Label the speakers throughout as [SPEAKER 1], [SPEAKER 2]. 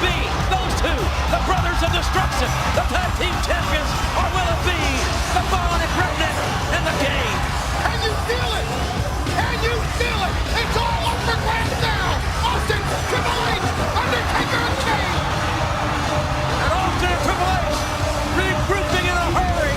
[SPEAKER 1] be those two, the Brothers of Destruction, the tag team champions, or will it be the Bionic Redneck and the Game?
[SPEAKER 2] Can you feel it? Can you feel it? It's all up for grabs now. Austin, Triple H, Undertaker, and Kane.
[SPEAKER 1] And Austin and Triple H regrouping in a hurry.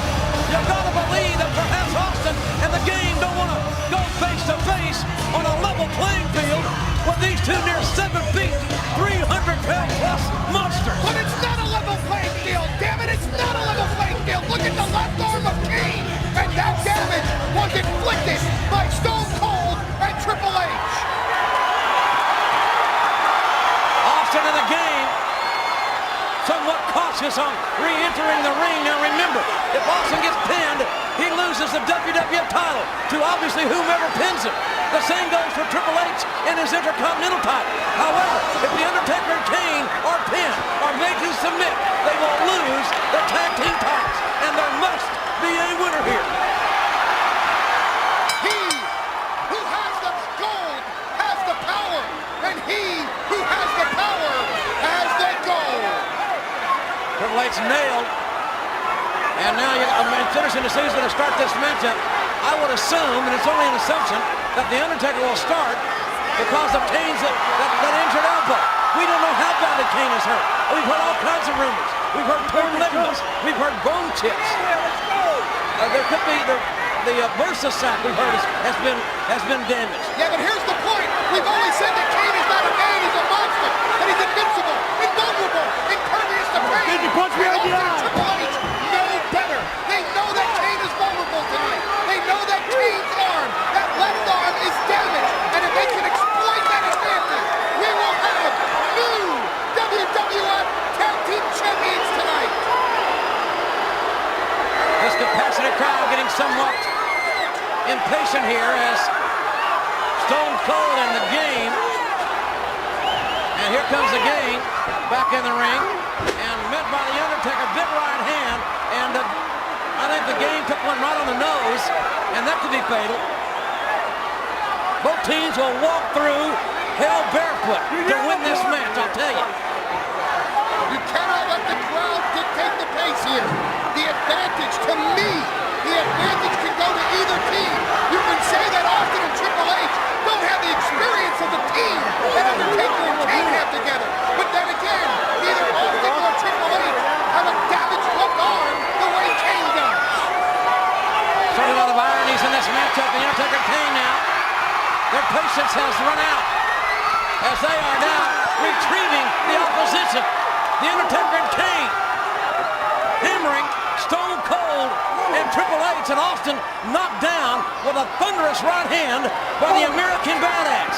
[SPEAKER 1] You gotta believe that perhaps Austin and the Game don't want to go face to face on a level playing field with these two near 7 feet, 300-pound plus monsters.
[SPEAKER 2] But it's not a level playing field. Damn it, it's not a level playing field. Look at the left arm of Kane, and that damage was inflicted by Stone Cold and Triple H.
[SPEAKER 1] Austin and the Game somewhat cautious on re-entering the ring. Now remember, if Austin gets pinned, he loses the WWF title to obviously whomever pins him. The same goes for Triple H in his Intercontinental title. However, if the Undertaker and Kane are pinned or made to submit, they will lose their tag team titles. And there must be a winner here.
[SPEAKER 2] He who has the gold has the power, and he who has the power has the gold.
[SPEAKER 1] Triple H nailed. And now it's interesting to see who's going to start this matchup. I would assume, and it's only an assumption, that the Undertaker will start because of Kane's that injured elbow. We don't know how badly Kane is hurt. We've heard all kinds of rumors. We've heard torn ligaments. We've heard bone chips. There could be the bursa sac we've heard has been damaged.
[SPEAKER 2] Yeah, but here's the point. We've always said that Kane is not a man, he's a monster. That he's invincible, invulnerable, impervious to pain.
[SPEAKER 3] Did you punch me on the eye?
[SPEAKER 2] Triple H know better. They know that Kane is vulnerable tonight. They know that Kane's arm, that left arm is damaged. And if they can exploit that advantage, we will have new WWF Tag Team Champions tonight.
[SPEAKER 1] This compassionate crowd getting somewhat impatient here as Stone Cold and the Game. And here comes the Game back in the ring and met by the Undertaker, big right hand. And I think the Game took one right on the nose, and that could be fatal. Both teams will walk through hell barefoot to win this match, I'll tell you.
[SPEAKER 2] You cannot let the crowd dictate the pace here. The advantage, to me, the advantage can go to either team. You can say that Austin and Triple H don't have the experience of the team that Undertaker and Kane have together. But then again, neither Austin nor Triple H have a damaged left arm the way Kane does.
[SPEAKER 1] Certainly a lot of ironies in this matchup. The Undertaker and Kane now, their patience has run out as they are now retrieving the opposition. The Undertaker and Kane hammering Stone Cold and Triple H, and Austin knocked down with a thunderous right hand by the American Badass.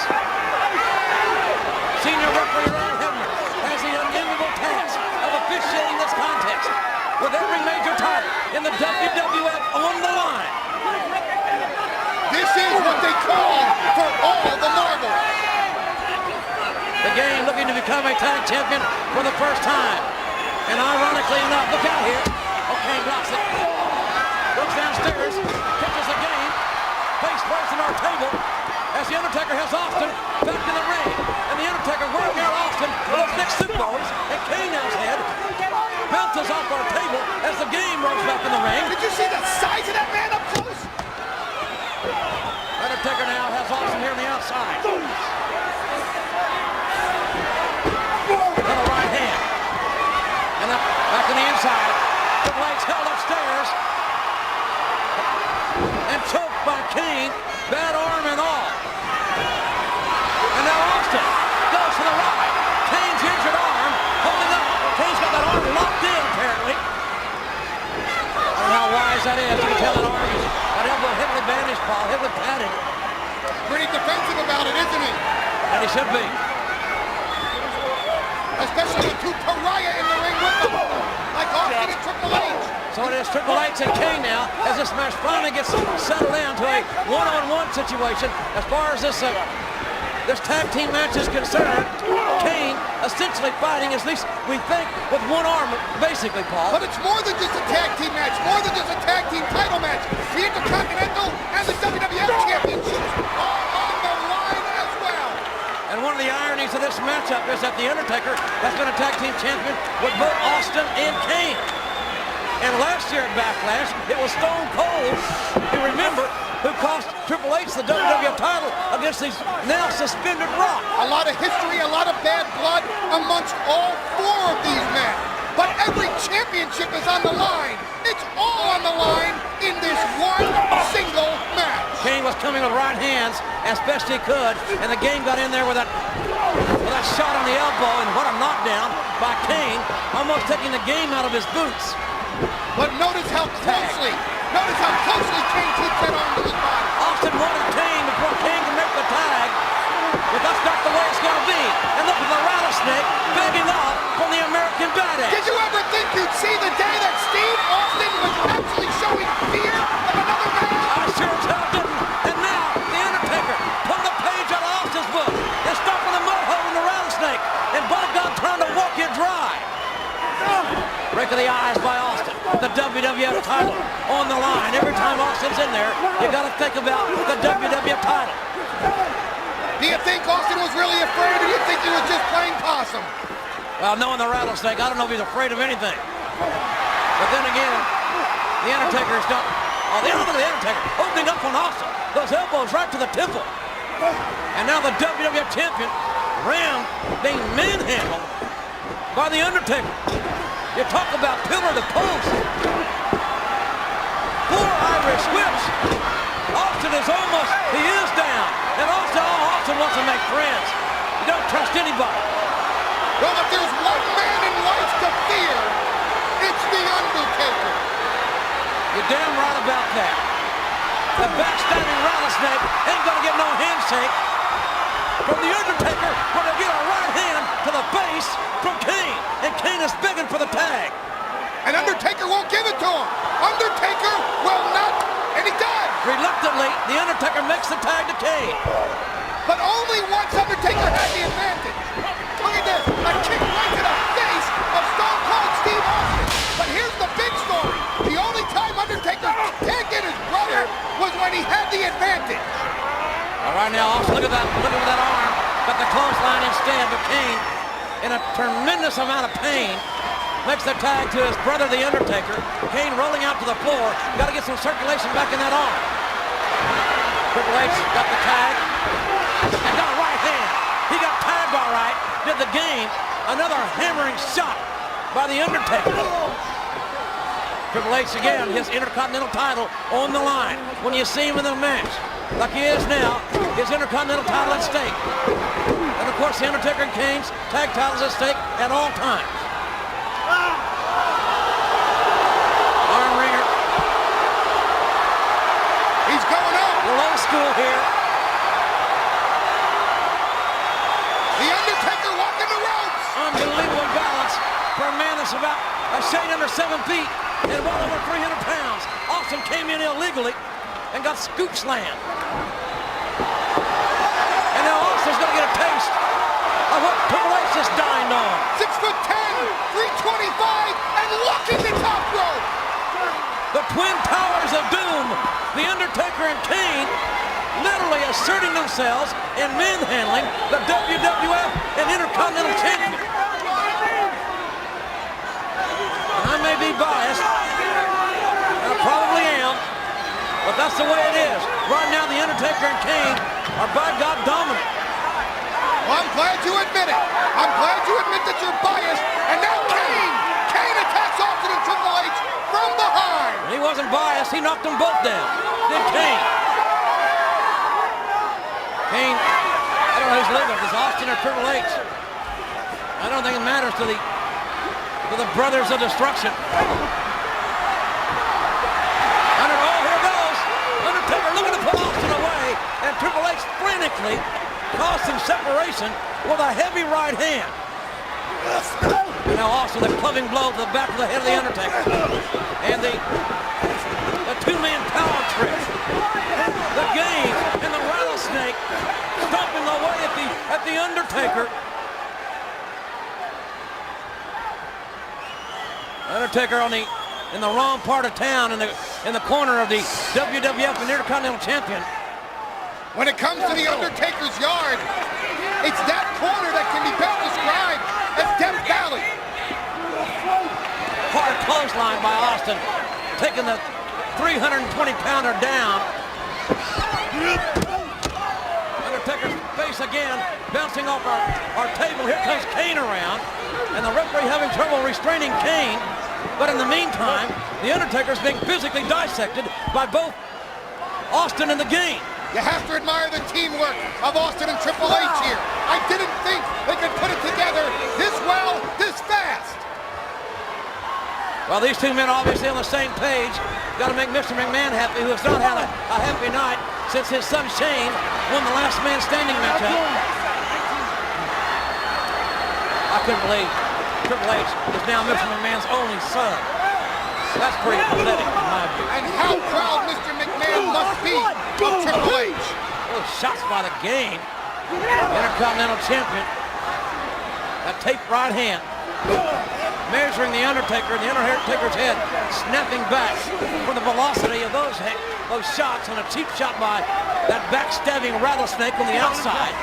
[SPEAKER 1] Senior referee Ron Hebner has the unenviable task of officiating this contest with every major title in the WWF on the line.
[SPEAKER 2] This is what they call for all the marbles.
[SPEAKER 1] The Game looking to become a tag champion for the first time. And ironically enough, look out here. Okay, blocks it. Looks downstairs, catches the Game, face first in our table as the Undertaker has Austin back in the ring. And the Undertaker working out Austin with those big supers, and Kane now's head bounces off our table as the Game rolls back in the ring.
[SPEAKER 2] Did you see the size of that man up close?
[SPEAKER 1] Undertaker now has Austin here on the outside. And a right hand. And up back on the inside. Triple H held upstairs. And choked by Kane. Bad arm and all. And now Austin goes to the right. Kane's injured arm holding up. Kane's got that arm locked in apparently. I don't know how wise that is. You can tell that arm is that elbow heavily bandaged, Paul, heavily padded.
[SPEAKER 2] Pretty defensive about it, isn't he?
[SPEAKER 1] And he should be.
[SPEAKER 2] Especially with two pariah in the ring with them, like Austin and Triple H.
[SPEAKER 1] So it is Triple H and Kane now as this match finally gets settled down to a one-on-one situation. As far as this tag team match is concerned, Kane essentially fighting, at least we think, with one arm, basically, Paul.
[SPEAKER 2] But it's more than just a tag team match, more than just a tag team title match. The Intercontinental and the WWF Championships are on the line as well.
[SPEAKER 1] And one of the ironies of this matchup is that The Undertaker has been a tag team champion with both Austin and Kane. And last year at Backlash, it was Stone Cold, you remember, who cost Triple H the WWF title against these now suspended Rock.
[SPEAKER 2] A lot of history, a lot of bad blood amongst all four of these men. But every championship is on the line. It's all on the line in this one single match.
[SPEAKER 1] Kane was coming with right hands as best he could, and the game got in there with that shot on the elbow, and what a knockdown by Kane, almost taking the game out of his boots.
[SPEAKER 2] But notice how closely Kane keeps that arm to his body.
[SPEAKER 1] Austin wanted Kane before Kane can make the tag, but that's not the way it's going to be. And look at the rattlesnake begging off from the American Badass.
[SPEAKER 2] Did you ever think you'd see the day that Steve Austin was actually showing fear of another man?
[SPEAKER 1] I sure as hell didn't. And now, The Undertaker pulling the page out of Austin's book and stopping the mud hole in the rattlesnake. And by God, trying to walk you dry. Break of the eyes by Austin. The WWF title on the line. Every time Austin's in there, you got to think about the WWF title.
[SPEAKER 2] Do you think Austin was really afraid, or do you think he was just playing possum?
[SPEAKER 1] Well, knowing the rattlesnake, I don't know if he's afraid of anything. But then again, The Undertaker's got... Oh, look at The Undertaker opening up on Austin. Those elbows right to the temple. And now the WWF champion, Ram, being manhandled by The Undertaker. You talk about pillar to post. 4 Irish whips. Austin is almost, he is down. And Austin wants to make friends. You don't trust anybody.
[SPEAKER 2] Well, if there's one man in life to fear, it's The Undertaker.
[SPEAKER 1] You're damn right about that. The backstabbing rattlesnake ain't gonna get no handshake from The Undertaker when they get a right hand to the face from Kane. And Kane is begging for the tag.
[SPEAKER 2] And Undertaker won't give it to him. Undertaker will not, and he does.
[SPEAKER 1] Reluctantly, The Undertaker makes the tag to Kane.
[SPEAKER 2] But only once Undertaker had the advantage. Look at this, a kick right to the face of Stone Cold Steve Austin. But here's the big story. The only time Undertaker can't get his brother was when he had the advantage.
[SPEAKER 1] All right, now, Austin, look at that arm. Got the clothesline instead, but Kane, in a tremendous amount of pain, makes the tag to his brother, The Undertaker. Kane rolling out to the floor. Got to get some circulation back in that arm. Triple H got the tag. And got a right hand. He got tagged all right. Did the game. Another hammering shot by The Undertaker. Triple H again, his Intercontinental title on the line. When you see him in the match, like he is now, his Intercontinental title at stake. And of course, The Undertaker and Kane's tag titles at stake at all times. Arm wringer.
[SPEAKER 2] He's going up.
[SPEAKER 1] We're old school here.
[SPEAKER 2] The Undertaker walking the ropes.
[SPEAKER 1] Unbelievable balance for a man that's about a shade under 7 feet and well over 300 pounds. Austin came in illegally and got scoop slammed. And now Austin's going to get a taste of what Triple H is dying on.
[SPEAKER 2] 6'10", 325, and locking the top rope.
[SPEAKER 1] The Twin Towers of Doom, The Undertaker and Kane, literally asserting themselves and manhandling the WWF and Intercontinental Champion. I may be biased, and I probably am, but that's the way it is. Right now, The Undertaker and Kane are by God dominant.
[SPEAKER 2] Well, I'm glad you admit it. I'm glad you admit that you're biased. And now Kane attacks Austin and Triple H from behind.
[SPEAKER 1] He wasn't biased. He knocked them both down. Then Kane. Kane, I don't know who's leaving. If it's Austin or Triple H. I don't think it matters to the Brothers of Destruction. Here goes. Undertaker looking to pull Austin away. And Triple H frantically caused some separation with a heavy right hand. And now Austin, the clubbing blow to the back of the head of The Undertaker. And the two-man power trip. The game and the rattlesnake stomping away at the Undertaker. Undertaker in the wrong part of town, in the corner of the WWF and Intercontinental Champion.
[SPEAKER 2] When it comes to The Undertaker's yard, It's that corner that can be best described as Death Valley.
[SPEAKER 1] Hard clothesline by Austin, taking the 320-pounder down. Undertaker's face again, bouncing off our table. Here comes Kane around, and the referee having trouble restraining Kane. But in the meantime, the Undertaker's being physically dissected by both Austin and the Game.
[SPEAKER 2] You have to admire the teamwork of Austin and Triple H here. I didn't think they could put it together this well, this fast.
[SPEAKER 1] Well, these two men are obviously on the same page. Got to make Mr. McMahon happy, who has not had a happy night since his son Shane won the last man standing matchup. I couldn't believe Triple H is now Mr. McMahon's only son. That's pretty pathetic in my view.
[SPEAKER 2] And how proud Mr. McMahon must be of Triple H.
[SPEAKER 1] Oh, shots by the Game. Intercontinental Champion. That taped right hand. Measuring the Undertaker, and the Undertaker's head snapping back for the velocity of those shots, and a cheap shot by that backstabbing rattlesnake on the outside.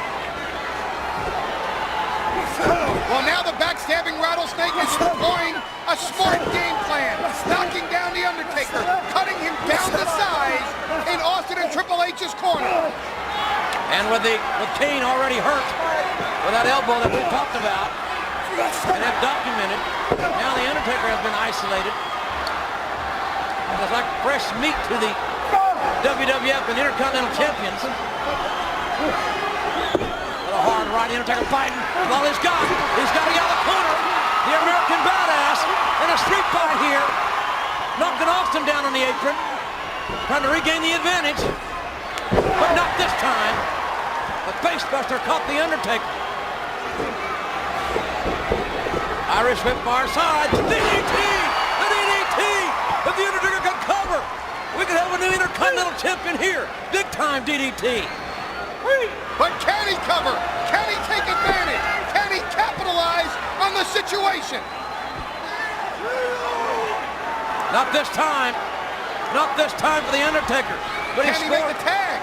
[SPEAKER 2] Well, now the backstabbing rattlesnake is deploying a smart game plan, knocking down the Undertaker, cutting him down to size in Austin and Triple H's corner.
[SPEAKER 1] And with Kane already hurt with that elbow that we talked about, and have documented, now the Undertaker has been isolated. And it's like fresh meat to the WWF and Intercontinental Champions. What a hard right, the Undertaker fighting with all he's got. He's got to get out of the corner. The American Badass in a street fight here. Knocking Austin down on the apron. Trying to regain the advantage. But not this time. The facebuster caught the Undertaker. Irish whip far side, DDT! The DDT! If the Undertaker can cover, we could have a new Intercontinental Champion here. Big time DDT.
[SPEAKER 2] But can he cover? Can he take advantage? Can he capitalize on the situation?
[SPEAKER 1] Not this time. Not this time for the Undertaker. But
[SPEAKER 2] Can he make the tag?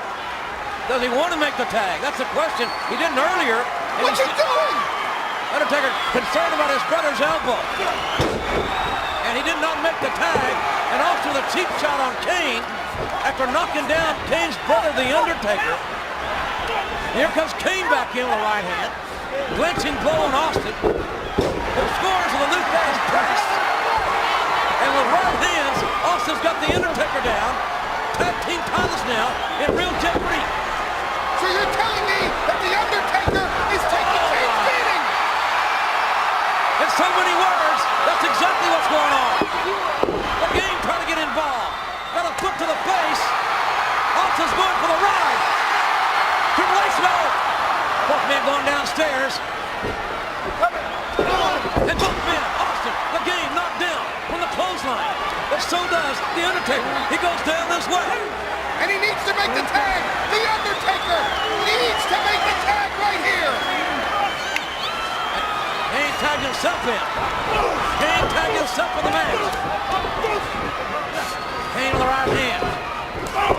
[SPEAKER 1] Does he want to make the tag? That's the question. He didn't earlier.
[SPEAKER 2] What's he doing?
[SPEAKER 1] Undertaker concerned about his brother's elbow. And he did not make the tag. And also the cheap shot on Kane after knocking down Kane's brother, the Undertaker. Here comes Kane back in with a right hand. Clinching blow on Austin. Who scores with a loop pass press. And with right hands, Austin's got the Undertaker down. Tag team titles now in real jeopardy.
[SPEAKER 2] So you're telling me that the Undertaker is taking Kane's beating?
[SPEAKER 1] In so many words, that's exactly what's going on. The Game trying to get involved. Got a foot to the face. Austin's going for the ride. Triple H, no. Both men going downstairs. And both men, Austin, the Game knocked down from the clothesline. But so does the Undertaker. He goes down this way.
[SPEAKER 2] And he needs to make the tag. The Undertaker needs to make the tag right here.
[SPEAKER 1] Kane tagged himself in. Kane tagged himself in the match. Kane with the right hand.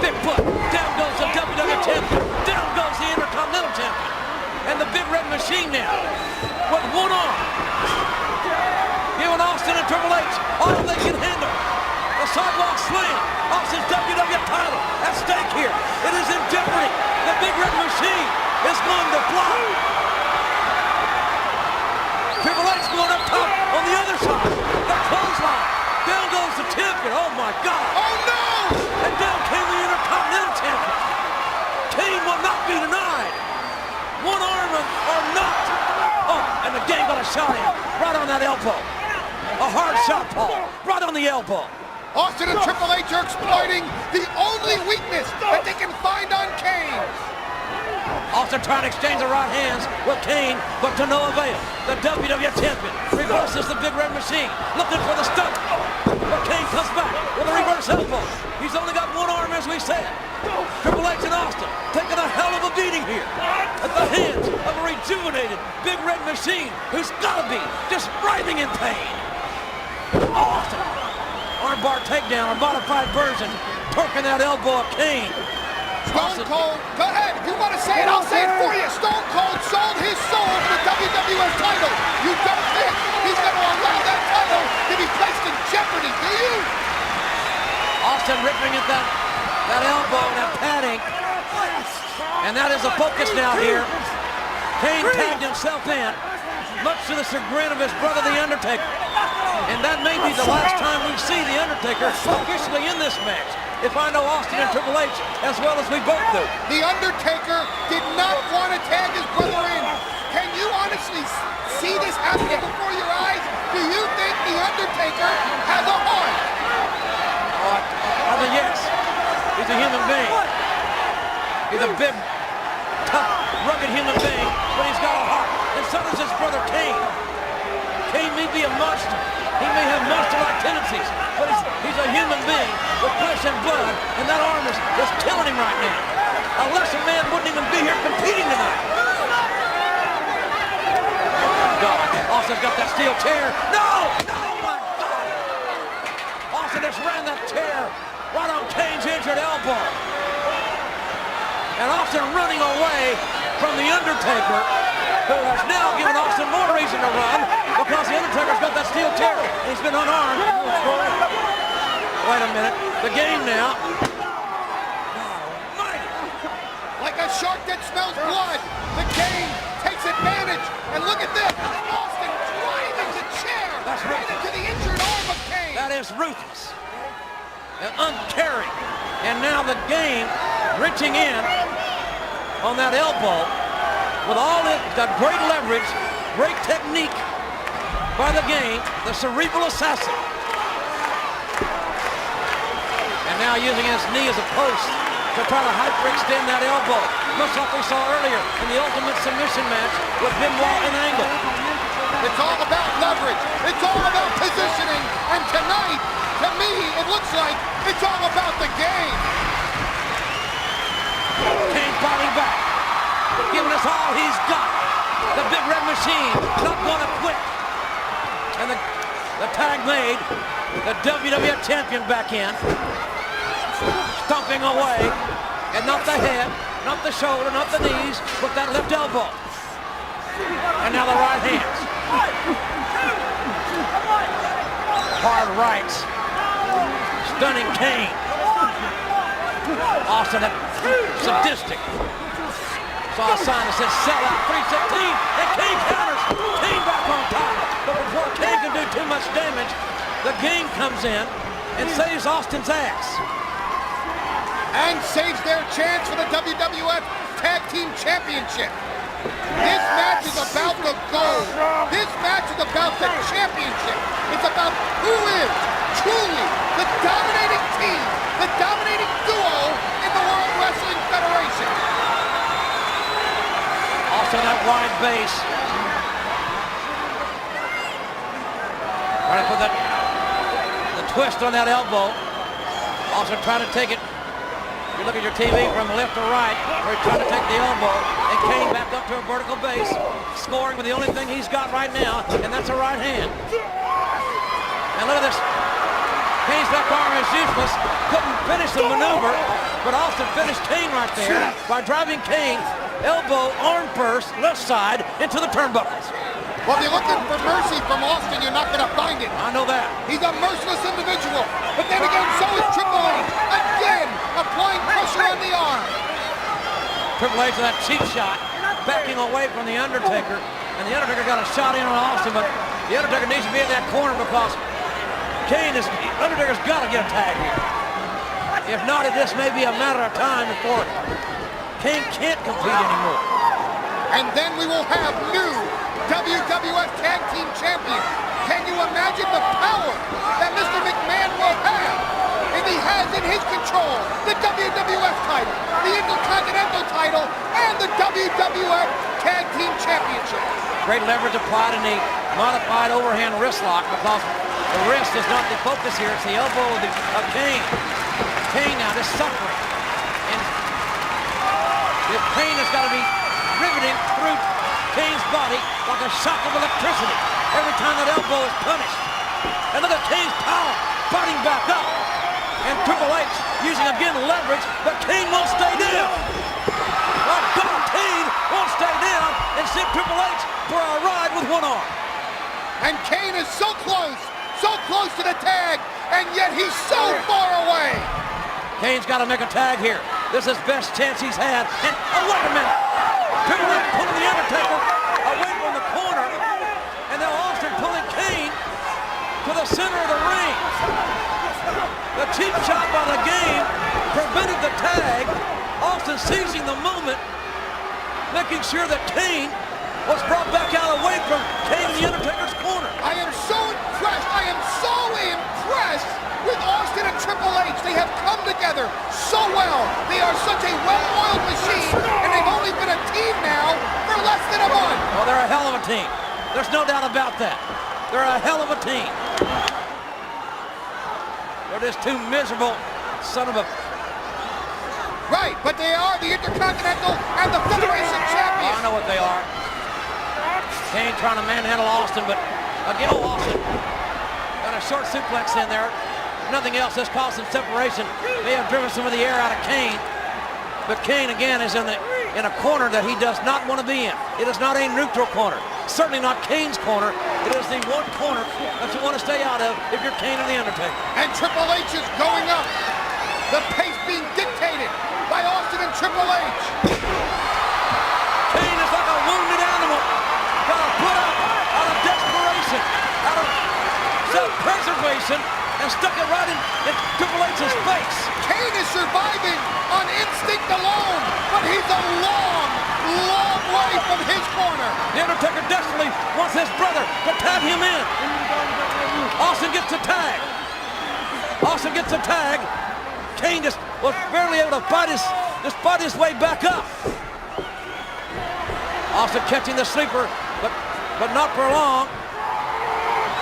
[SPEAKER 1] Big foot. Down goes the WWE Champion. Down goes the Intercontinental Champion. And the Big Red Machine now with one arm. Giving Austin and Triple H all they can handle. The sidewalk slam. Austin's WWF title at stake here. It is in jeopardy. The Big Red Machine is going to fly. Triple H going up top on the other side. The clothesline. Down goes the champion. Oh my God.
[SPEAKER 2] Oh no!
[SPEAKER 1] And down came the Intercontinental Champion. Kane will not be denied. One arm or not. Oh, and the Game got a shot in. Right on that elbow. A hard shot, Paul. Right on the elbow.
[SPEAKER 2] Austin and Triple H are exploiting the only weakness that they can find on Kane.
[SPEAKER 1] Austin trying to exchange the right hands with Kane, but to no avail. The WWF Champion reverses the Big Red Machine, looking for the stunner. But Kane comes back with a reverse elbow. He's only got one arm, as we said. Triple H and Austin taking a hell of a beating here at the hands of a rejuvenated Big Red Machine who's got to be just writhing in pain. Austin, armbar takedown, a modified version, torquing that elbow of Kane.
[SPEAKER 2] Stone Cold, go ahead. If you want to say it, I'll say it for you. Stone Cold sold his soul for the WWF title. You don't think he's going to allow that title to be placed in jeopardy, do you?
[SPEAKER 1] Austin ripping at that elbow, that padding. And that is the focus now here. Kane tagged himself in, much to the chagrin of his brother, The Undertaker. And that may be the last time we see The Undertaker officially in this match, if I know Austin and Triple H as well as we both do.
[SPEAKER 2] The Undertaker did not want to tag his brother in. Can you honestly see this happening before your eyes? Do you think The Undertaker has a heart?
[SPEAKER 1] I think yes. He's a human being. He's a big, tough, rugged human being, but he's got a heart. And so does his brother Kane. Kane may be a monster. He may have monster-like tendencies, but he's a human being with flesh and blood, and that arm is killing him right now. A lesser man wouldn't even be here competing tonight. God, Austin's got that steel chair. No! Oh my God! Austin just ran that chair right on Kane's injured elbow. And Austin running away from The Undertaker, who has now given Austin more reason to run because The Undertaker's got that steel chair. He's been unarmed. Wait a minute. The game now.
[SPEAKER 2] Like a shark that smells blood, the Kane takes advantage. And look at this. Austin driving the chair right into the injured arm of Kane.
[SPEAKER 1] That is ruthless and uncaring. And now the game reaching in on that elbow with all the great leverage, great technique by the game, the cerebral assassin. And now using his knee as a post to try to hyperextend that elbow, much like we saw earlier in the Ultimate Submission match with Benoit and Angle.
[SPEAKER 2] It's all about leverage. It's all about positioning. And tonight, to me, it looks like it's all about the game.
[SPEAKER 1] Kane fighting back, giving us all he's got. The big red machine not gonna quit. And the tag made, the WWF champion back in, stomping away, and not the head, not the shoulder, not the knees, but that left elbow. And now the right hands. Hard rights. Stunning Kane. Austin, sadistic. Saw a sign that says sell out 316, and Kane counters. Kane back on top. But before Kane can do too much damage, the game comes in and saves Austin's ass.
[SPEAKER 2] And saves their chance for the WWF Tag Team Championship. This match is about the gold. This match is about the championship. It's about who is truly the dominating team, the dominating duo in the World Wrestling Federation.
[SPEAKER 1] Also that wide base. Trying to put the twist on that elbow. Also trying to take it. You look at your TV from left to right, where he's trying to take the elbow, and Kane back up to a vertical base, scoring with the only thing he's got right now, and that's a right hand. And look at this. Kane's left arm is useless. Couldn't finish the maneuver, but Austin finished Kane right there by driving Kane elbow, arm first, left side, into the turnbuckles.
[SPEAKER 2] Well, if you're looking for mercy from Austin, you're not going to find it.
[SPEAKER 1] I know that.
[SPEAKER 2] He's a merciless individual. But then again, so is Triple H. Again, applying pressure on the arm.
[SPEAKER 1] Triple H with that cheap shot, backing away from The Undertaker. And The Undertaker got a shot in on Austin, but The Undertaker needs to be in that corner because Undertaker's got to get a tag here. If not, it just may be a matter of time before Kane can't compete anymore.
[SPEAKER 2] And then we will have new WWF Tag Team Champion. Can you imagine the power that Mr. McMahon will have if he has in his control the WWF title, the Intercontinental title, and the WWF Tag Team Championship?
[SPEAKER 1] Great leverage applied in the modified overhand wrist lock because the wrist is not the focus here. It's the elbow of Kane. Kane now is suffering. And the pain has got to be riveting through Kane's body like a shock of electricity every time that elbow is punished. And look at Kane's power fighting back up. And Triple H using again leverage, but Kane won't stay down. My God, Kane won't stay down and send Triple H for a ride with one arm.
[SPEAKER 2] And Kane is so close to the tag, and yet he's so far away.
[SPEAKER 1] Kane's got to make a tag here. This is best chance he's had. And, oh, wait a minute. Triple H pulling the Undertaker away from the corner, and now Austin pulling Kane to the center of the ring. The cheap shot by the game prevented the tag. Austin seizing the moment, making sure that Kane was brought back out away from Kane in the Undertaker's corner.
[SPEAKER 2] I am so impressed. I am so impressed with Austin and Triple H. They have come together so well. They are such a well-oiled machine, and they've only been a team now for less than a month.
[SPEAKER 1] Well, they're a hell of a team. There's no doubt about that. They're a hell of a team. They're just two miserable son of a...
[SPEAKER 2] Right, but they are the Intercontinental and the Federation champions.
[SPEAKER 1] I know what they are. Kane trying to manhandle Austin, but again, Austin got a short suplex in there. Nothing else has caused some separation. May have driven some of the air out of Kane, but Kane again is in a corner that he does not want to be in. It is not a neutral corner. Certainly not Kane's corner. It is the one corner that you want to stay out of if you're Kane and the Undertaker.
[SPEAKER 2] And Triple H is going up. The pace being dictated by Austin and Triple H.
[SPEAKER 1] Kane is like a wounded animal. Got to put up out of desperation, out of self-preservation, and stuck it right in Triple H's face.
[SPEAKER 2] Kane is surviving on instinct alone, but he's a long way from his corner.
[SPEAKER 1] The Undertaker desperately wants his brother to tag him in. Austin gets the tag. Austin gets the tag. Kane just was barely able to fight his way back up. Austin catching the sleeper, but not for long.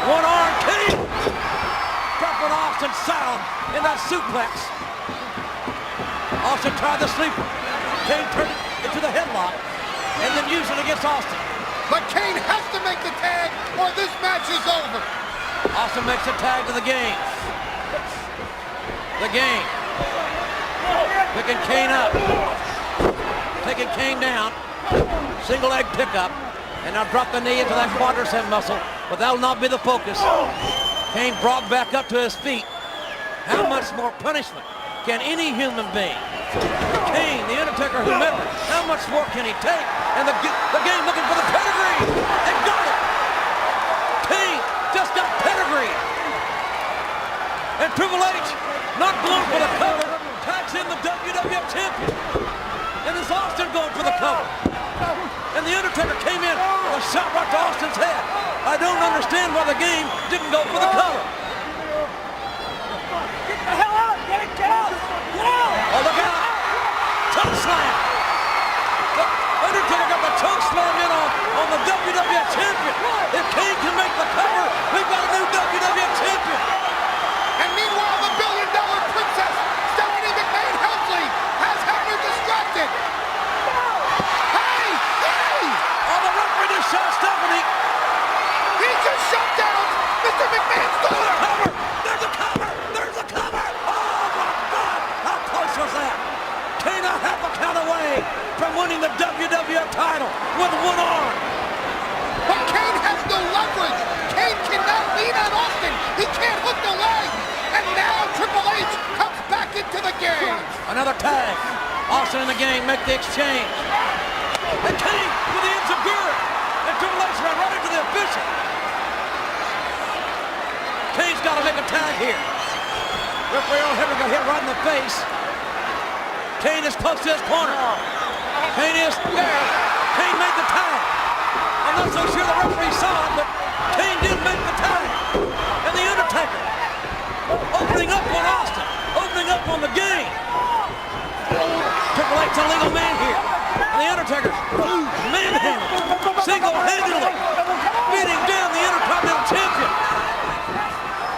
[SPEAKER 1] One arm, Kane dropping Austin silent in that suplex. Austin tried the sleeper. Kane turned it into the headlock and then used it against Austin.
[SPEAKER 2] But Kane has to make the tag or this match is over.
[SPEAKER 1] Austin makes the tag to the game. The game. Picking Kane up. Taking Kane down. Single leg pickup. And now drop the knee into that quadricep muscle. But that will not be the focus. Kane brought back up to his feet. How much more punishment can any human being? Kane, the Undertaker, whomever, how much more can he take? And the game looking for the pedigree. And got it. Kane just got pedigree. And Triple H, not going for the cover, tags in the WWF champion. And it's Austin going for the cover. And the Undertaker came in with a shot right to Austin's head. I don't understand why the game didn't go for the cover.
[SPEAKER 3] Get the hell out! Get out! Get out!
[SPEAKER 1] Oh, look out! Choke slam! The Undertaker got the choke slam in on the WWF champion. If Kane can make the cover, we've got a new WWF champion.
[SPEAKER 2] And meanwhile, the billion-dollar princess, Stephanie McMahon Helmsley, has had her distracted. Hey!
[SPEAKER 1] Oh, the referee just shot Stephanie.
[SPEAKER 2] He just shut down Mr. McMahon's daughter.
[SPEAKER 1] Cover! There's a cover! There's a cover! Oh, my God! How close was that? Kane a half a count away from winning the WWF title with one arm.
[SPEAKER 2] But Kane has no leverage. Kane cannot lean on Austin. He can't hook the leg. And now Triple H comes back into the game.
[SPEAKER 1] Another tag. Austin in the game, make the exchange. And Kane with the enziguri. And Triple H ran right into the official. Kane's got to make a tag here. Referee Earl Hebner got hit right in the face. Kane is close to his corner. Kane is there. Kane made the tag. I'm not so sure the referee saw it, but Kane did make the tag. And the Undertaker opening up on Austin, opening up on the game. Triple H a legal man here. And the Undertaker manhandled, single-handedly beating down the Intercontinental Champion.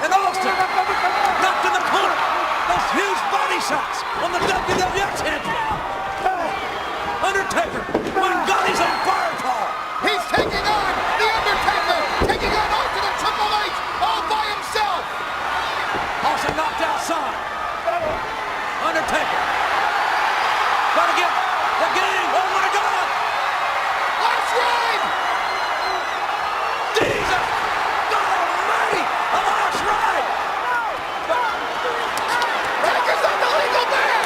[SPEAKER 1] And Austin knocked in the corner. Those huge body shots on the WWF Champion. Undertaker, when God, he's on fire, Paul.
[SPEAKER 2] He's taking on the Undertaker, taking on Austin and Triple H all by himself.
[SPEAKER 1] Austin knocked outside. Undertaker. Trying to get the game. Oh my God!
[SPEAKER 2] Last ride!
[SPEAKER 1] Jesus! God almighty! A last ride!
[SPEAKER 2] Taker's not the legal man!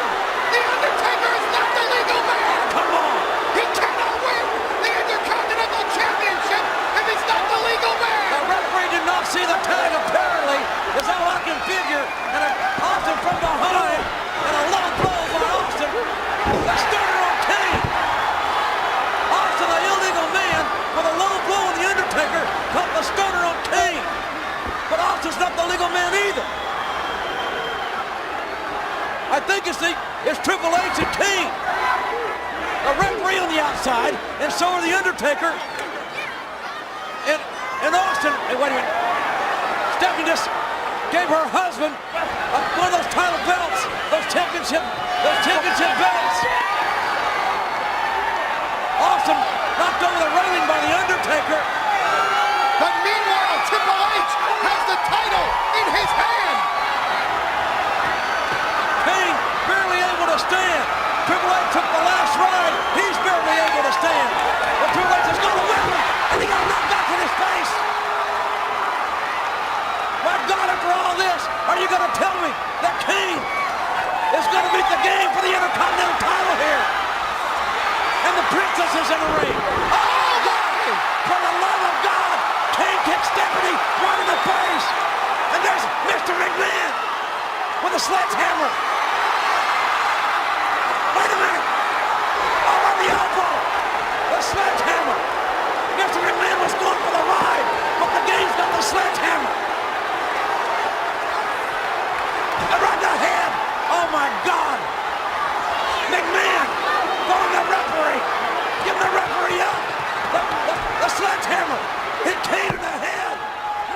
[SPEAKER 2] The Undertaker is not the legal man!
[SPEAKER 1] Come on!
[SPEAKER 2] He cannot win the Intercontinental Championship if he's not the legal man!
[SPEAKER 1] The referee did not see the tag apparently, is all I can figure, and Austin from behind, and a low blow by Austin. The stunner on Kane. Austin, the illegal man, with a low blow on the Undertaker, caught the stunner on Kane. But Austin's not the legal man either. I think it's Triple H and Kane. A referee on the outside, and so are the Undertaker. And Austin, hey, wait a minute. Stephanie just gave her husband one of those title belts, those championship belts. Austin knocked over the railing by the Undertaker.
[SPEAKER 2] But meanwhile, Triple H has the title in his hand!
[SPEAKER 1] Kane barely able to stand. Triple H took the last ride. He's barely able to stand. But Triple H is going to win him, and he got knocked back in his face. My God, after all this, are you going to tell me that Kane is going to beat the game for the Intercontinental title here? And the princess is in the ring. Oh, God! For the love of God, Kane kicks Stephanie right in the face. And there's Mr. McMahon with a sledgehammer. Wait a minute. Oh, on the elbow. The sledgehammer. Mr. McMahon was going for the ride, but the game's got the sledgehammer. And right to the head. Oh, my God. McMahon throwing the referee. Give the referee up. The sledgehammer hit Kane in the head.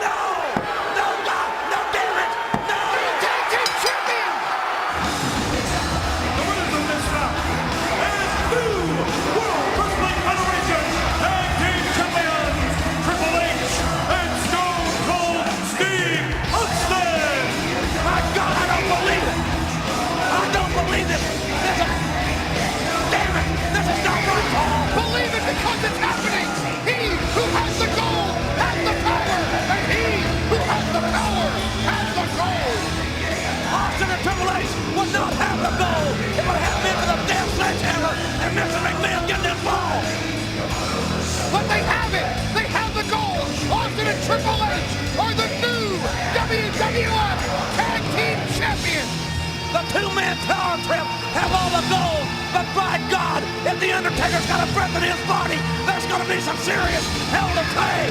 [SPEAKER 1] No. No, God. No, damn it. No.
[SPEAKER 2] Tag Team Champion!
[SPEAKER 4] The winners of this round and new World Wrestling Federation Tag Team Champions, Triple H and Stone Cold Steve Austin!
[SPEAKER 1] My God, I don't believe it. I don't believe it. Damn it. This is not right, Paul.
[SPEAKER 2] Believe it because it's happening! He who has the gold has the power! And he who has the power has the gold!
[SPEAKER 1] Austin and Triple H would not have the gold. It would have been for the damn sledgehammer and Mr. McMahon getting involved.
[SPEAKER 2] But they have it! They have the gold! Austin and Triple H are the new WWF Tag Team Champions!
[SPEAKER 1] The two-man power trip have all the gold, but by God, if the Undertaker's got a breath in his body, there's gonna be some serious hell to pay.